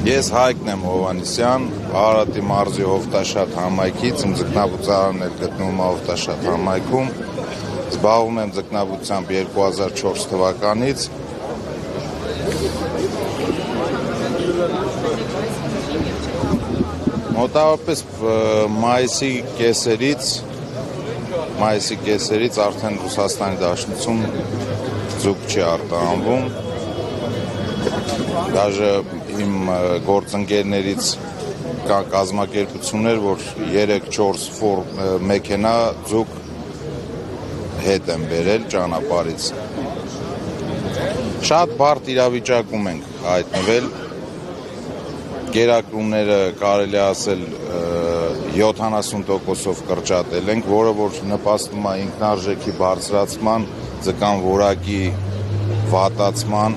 Ես Հայկն եմ Հովհաննիսյան, Արարատի մարզի Հովտաշատ համայնքից, իմ ձկնաբուծարանն էլ գտնվում է Հովտաշատ համայնքում, զբաղվում եմ ձկնաբուծությամբ 2004 թվականից։ Մոտավորապես մայիսի կեսերից արդեն Ռուսաստանի Դաշնություն ձուկ չի արտահանվում։ Դաժե իմ գործընկերներից կա կազմակերպություններ, որ 3-4 մեքենա ձուկ հետ են բերել ճանապարհից։ Շատ բարդ իրավիճակում ենք հայտնվել։ Կերակրումները կարելի ասել 70%-ով կրճատել ենք, որը որ նպաստում է ինքնարժեքի բարձրացման, ձկան որակի վատացման,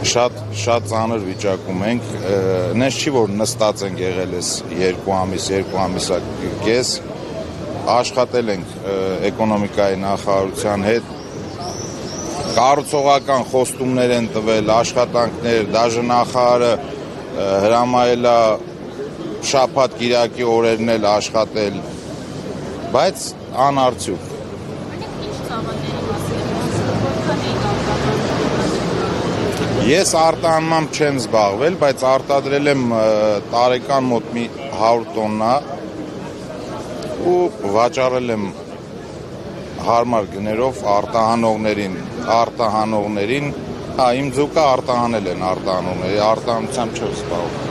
շատ ծանր վիճակում ենք, նենց չի, որ նստած ենք եղել ես 2 ամիսա կես, աշխատել ենք էկոնոմիկայի նախարարության հետ, կառուցողական խոստումներ են տվել, աշխատանքներ, դաժե նախարարը հրամայել է շաբաթ կիրակի օրերն էլ աշխատել, բայց անարդյունք։ Ես արտահանմամբ չեմ զբաղվել, բայց արտադրել եմ տարեկան մոտ մի 100 տոննա ու վաճառել եմ հարմար գներով արտահանողներին, իմ ձուկը արտահանել են արտահանողների, արտահանությամբ չեմ զբաղվում։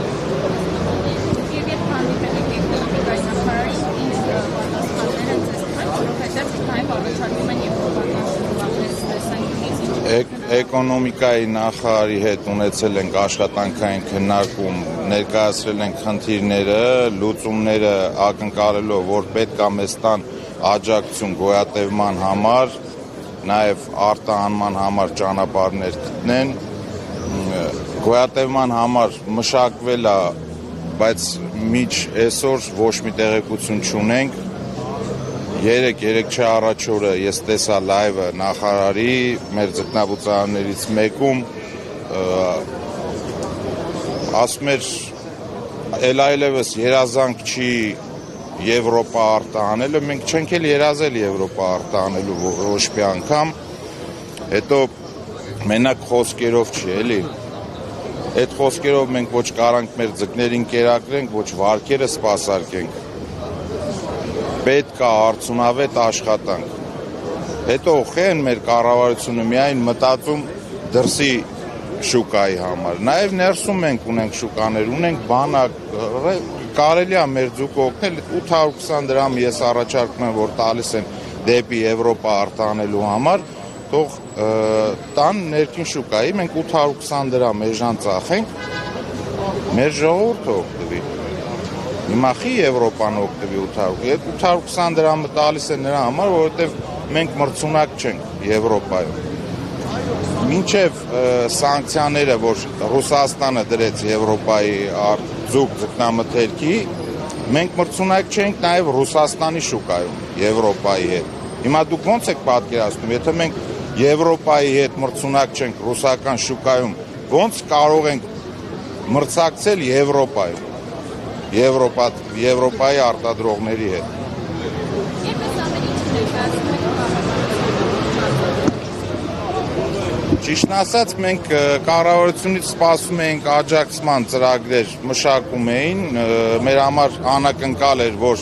Էկոնոմիկայի նախարարի հետ ունեցել ենք աշխատանքային քննարկում, ներկայացրել ենք խնդիրները, լուծումները ակնկալելով, որ պետք է մեզ տան աջակցություն գոյատևման համար, նաև արտահանման համար ճանապարհներ գտնեն, գոյատևման համար մշակվել է, բայց միջ այսօր ոչ մի տեղեկություն չունենք։ 3 առաջ օրը ես տեսա լայվը նախարարի մեր ձկնաբուծարաններից մեկում, ասում էր էլ այլևս երազանք չի Եվրոպա արտահանելը, մենք չենք էլ երազել Եվրոպա արտահանելու ոչ մի անգամ, հետո մենակ խոսքերով չի, էլի, այդ խոսքերով մենք ոչ կարանք մեր ձկներին կերակրենք, ոչ վարքերը սպասարկենք, պետք է արդյունավետ աշխատանք։ Հետո խեն մեր կառավարությունը միայն մտածում դրսի շուկայի համար։ Նաև ներսում մենք ունենք շուկաներ, ունենք բանակ, կարելի է մեր ձուկը օգնել, 820 դրամ ես առաջարկում եմ, որ տալիս են դեպի Եվրոպա արտահանելու համար, թող տան ներքին շուկայի, մենք 820 դրամ էժան ծախենք, մեր ժողովուրդը օգտվի։ Հիմա խի Եվրոպան օգտվի 820 դրամը տալիս է նրա համար, որովհետև մենք մրցունակ չենք Եվրոպայում։ Մինչև սանկցիաները, որ Ռուսաստանը դրեց Եվրոպայի ձուկ ձկնամթերքի, մենք մրցունակ չենք նաև Ռուսաստանի շուկայում Եվրոպայի հետ։ Հիմա դուք ո՞նց եք պատկերացնում, եթե մենք Եվրոպայի հետ մրցունակ չենք ռուսական շուկայում, ո՞նց կարող ենք մրցակցել Եվրոպայում։ Եվրոպայի արտադրողների հետ։ Ճիշտն ասած, մենք կառավարությունից սպասում էինք աջակցման ծրագրեր մշակում էին, մեր համար անակնկալ էր, որ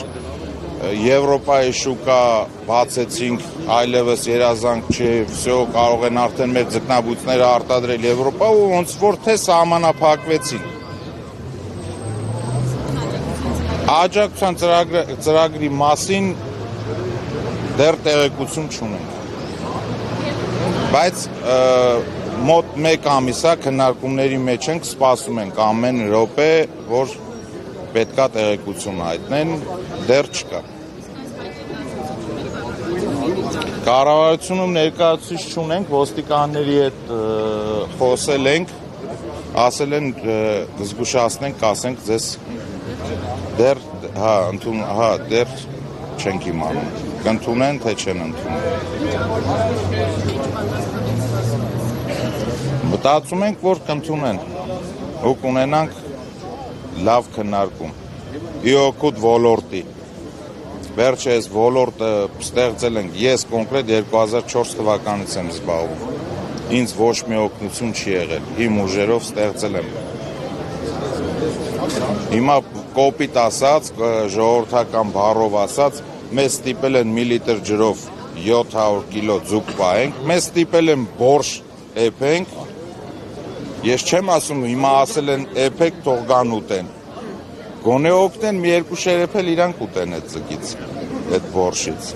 Եվրոպայի շուկա բացեցինք, այլևս երազանք չէ, վсё կարող են արդեն մեր ձկնաբույծները արտադրել Եվրոպա ու ոնց որ թե սահմանափակվեցին։ Աջակցության ծրագրի մասին դեռ տեղեկություն չունենք, բայց մոտ 1 ամիսա քննարկումների մեջ ենք, սպասում ենք ամեն րոպե, որ պետքա տեղեկություն հայտնեն, դեռ չկա։ Կառավարությունում ներկայացուցիչ չունենք, ոստիկանների հետ խոսել ենք, ասել են զգուշացնենք, կասենք ձեզ դեռ չենք իմանում, կընդունեն, թե չեն ընդունել։ Մտածում ենք, որ կընդունեն։ ու կունենանք լավ քննարկում։ Իօքուտ ոլորտի։ Վերջը այս ոլորտը ստեղծել ենք, ես կոնկրետ 2004 թվականից եմ զբաղվում։ Ինձ ոչ մի օգնություն չի եղել, իմ ուժերով ստեղծել եմ։ Հիմա կոպիտ ասած, ժողովրդական բառով ասած, մեզ ստիպել են մի լիտր ջրով 700 կիլո ձուկ պահենք, մեզ ստիպել են բորշ էփենք, ես չեմ ասում, հիմա ասել են էփեք, թող գան ուտեն, գոնե օգնեն մի երկու շերեփ էլ իրանք ուտեն այդ ձկից, այդ բորշից։